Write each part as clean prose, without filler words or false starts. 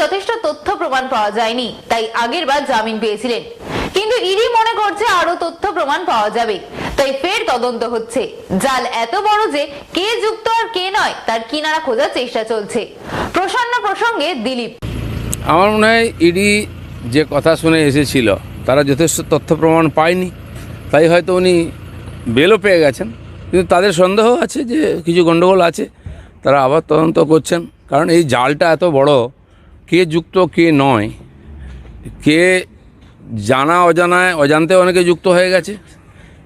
যথেষ্ট তথ্য প্রমাণ পাওয়া যায়নি, তাই আগের বার জামিন পেয়েছিলেন। কিন্তু ইডি মনে করছে আরো তথ্য প্রমাণ পাওয়া যাবে, তাই ফের তদন্ত হচ্ছে। জাল এত বড় যে কে যুক্ত আর কে নয় তার কিনারা খোঁজার চেষ্টা চলছে। প্রসন্ন প্রসঙ্গে দিলীপ। আমার মনে হয় ইডি যে কথা শুনে এসেছিল তারা যথেষ্ট তথ্য প্রমাণ পায়নি, তাই হয়তো উনি বেলও পেয়ে গেছেন। কিন্তু তাদের সন্দেহ আছে যে কিছু গণ্ডগোল আছে, তারা আবার তদন্ত করছেন। কারণ এই জালটা এত বড়, কে যুক্ত কে নয়, কে জানা অজানায় অজান্তে অনেকে যুক্ত হয়ে গেছে,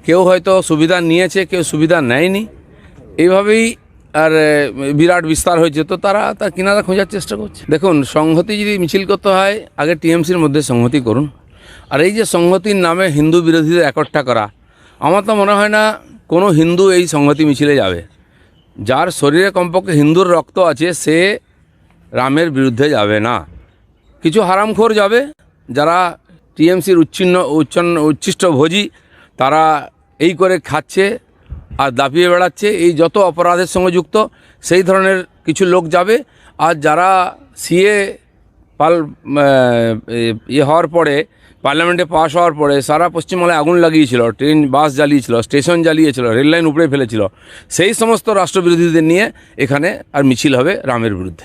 কেউ হয়তো সুবিধা নিয়েছে, কেউ সুবিধা নেয়নি, এইভাবেই আর বিরাট বিস্তার হয়েছে। তো তারা তার কিনারা খোঁজার চেষ্টা করছে। দেখুন, সংহতি যদি মিছিল করতে হয় আগে টিএমসির মধ্যে সংহতি করুন। আর এই যে সংহতির নামে হিন্দু বিরোধীদের একট্টা করা, আমার তো মনে হয় না কোনো হিন্দু এই সংহতি মিছিলে যাবে। যার শরীরে কমপক্ষে হিন্দুর রক্ত আছে সে রামের বিরুদ্ধে যাবে না। কিছু হারামখোর যাবে, যারা টিএমসির উচ্ছিষ্ট ভোজী, তারা এই করে খাচ্ছে আর দাপিয়ে বেড়াচ্ছে, এই যত অপরাধের সঙ্গে যুক্ত সেই ধরনের কিছু লোক যাবে। আর যারা সিএ হওয়ার পরে, পার্লামেন্টে পাস হওয়ার পরে সারা পশ্চিমবাংলায় আগুন লাগিয়েছিল, ট্রেন বাস জ্বালিয়েছিল, স্টেশন জ্বালিয়েছিল, রেললাইন উপড়ে ফেলেছিল, সেই সমস্ত রাষ্ট্রবিরোধীদের নিয়ে এখানে আর মিছিল হবে রামের বিরুদ্ধে।